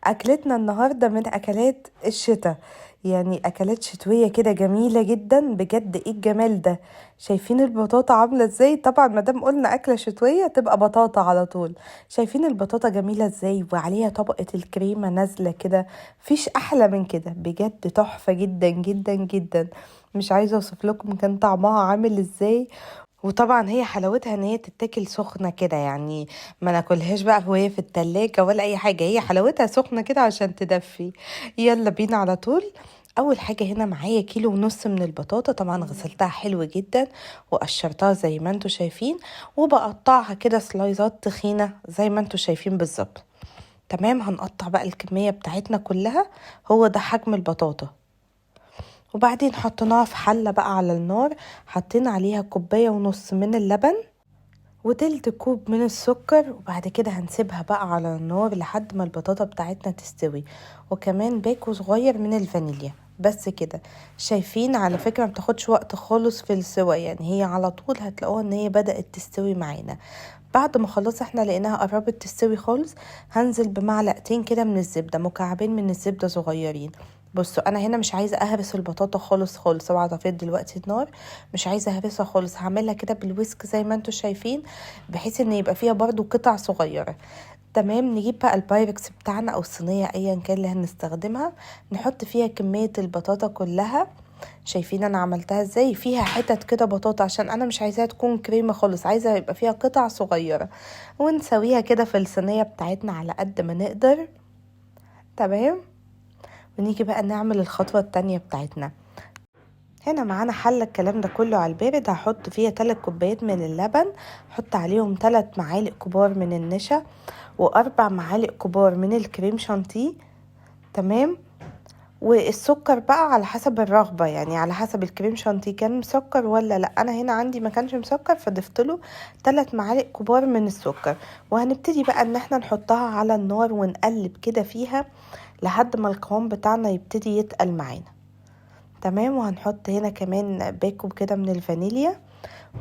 أكلتنا النهاردة من أكلات الشتاء، يعني أكلات شتوية كده جميلة جدا بجد. ايه الجمال ده؟ شايفين البطاطا عاملة ازاي؟ طبعا مادام قلنا أكلة شتوية تبقى بطاطا على طول. شايفين البطاطا جميلة ازاي وعليها طبقة الكريمة نازلة كده؟ مفيش أحلى من كده بجد، تحفة جدا جدا جدا. مش عايزة اوصف لكم كان طعمها عامل ازاي. وطبعا هي حلاوتها ان هي تتاكل سخنة كده، يعني ما ناكلهاش بقى وهي في التلاجة ولا اي حاجة، هي حلاوتها سخنة كده عشان تدفي. يلا بينا على طول. اول حاجة هنا معايا 1.5 كيلو من البطاطا، طبعا غسلتها حلو جدا وقشرتها زي ما انتوا شايفين، وبقطعها كده سلايزات تخينة زي ما انتوا شايفين بالظبط. تمام، هنقطع بقى الكمية بتاعتنا كلها، هو ده حجم البطاطا. وبعدين حطيناها في حلة بقى على النار، حطينا عليها 1.5 كوب من اللبن وتلت كوب من السكر، وبعد كده هنسيبها بقى على النار لحد ما البطاطا بتاعتنا تستوي، وكمان باكو صغير من الفانيليا. بس كده. شايفين على فكرة ما بتاخدش وقت خالص في السوا، يعني هي على طول هتلاقوها ان هي بدأت تستوي معانا. بعد ما خلاص احنا لقيناها قربت تستوي خالص، هنزل بمعلقتين كده من الزبدة، مكعبين من الزبدة صغيرين. بصوا انا هنا مش عايزه اهرس البطاطا خالص خالص، اوعى اطفي دلوقتي النار. مش عايزه اهرسها خالص، هعملها كده بالويسك زي ما انتوا شايفين، بحيث ان يبقى فيها برضو قطع صغيره. تمام، نجيب بقى البايركس بتاعنا او الصينيه ايا كان اللي هنستخدمها، نحط فيها كميه البطاطا كلها. شايفين انا عملتها ازاي؟ فيها حتت كده بطاطا عشان انا مش عايزاها تكون كريمه خالص، عايزه يبقى فيها قطع صغيره. ونسويها كده في الصينيه بتاعتنا على قد ما نقدر. تمام. ونيجي بقى نعمل الخطوه التانية بتاعتنا. هنا معانا حلة الكلام ده كله على البارد، هحط فيها 3 كوبايات من اللبن، حط عليهم 3 معالق كبار من النشا، و4 معالق كبار من الكريم شانتيه. تمام. والسكر بقى على حسب الرغبة، يعني على حسب الكريم شانتيه كان مسكر ولا لا. انا هنا عندي ما كانش مسكر فضفت له 3 معالق كبار من السكر. وهنبتدي بقى ان احنا نحطها على النار ونقلب كده فيها لحد ما القوام بتاعنا يبتدي يتقل معانا. تمام. وهنحط هنا كمان باكو كده من الفانيليا.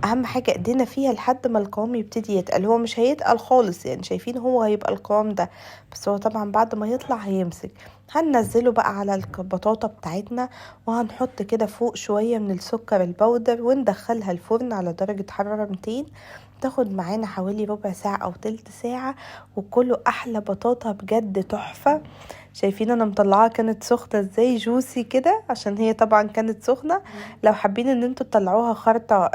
اهم حاجه ايدينا فيها لحد ما القوام يبتدي يتقل، هو مش هيتقل خالص يعني، شايفين هو هيبقى القوام ده، بس هو طبعا بعد ما يطلع هيمسك. هننزله بقى على البطاطا بتاعتنا، وهنحط كده فوق شويه من السكر البودر، وندخلها الفرن على درجه حراره 200، تاخد معانا حوالي ربع ساعة او تلت ساعة، وكله احلى بطاطا بجد تحفة. شايفين انا مطلعاها كانت سخنة ازاي، جوسي كده عشان هي طبعا كانت سخنة. لو حابين ان انتوا تطلعوها خرطة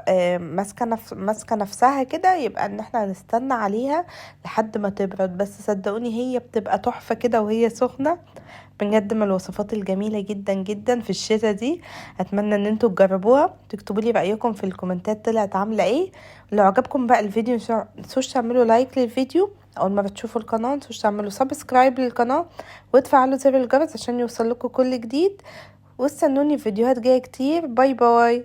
ماسكة نفسها كده، يبقى ان احنا هنستنى عليها لحد ما تبرد، بس صدقوني هي بتبقى تحفة كده وهي سخنة. بجد من الوصفات الجميلة جدا جدا في الشتاء دي. اتمنى ان انتوا تجربوها، تكتبوا لي رأيكم في الكومنتات طلعت عاملة ايه. لو عجبكم بقى الفيديو متنسوش تعملوا لايك للفيديو، اول ما بتشوفوا القناة متنسوش تعملوا سبسكرايب للقناة وتفعلوا زر الجرس عشان يوصل لكم كل جديد. واستنوني في فيديوهات جاية كتير. باي باي.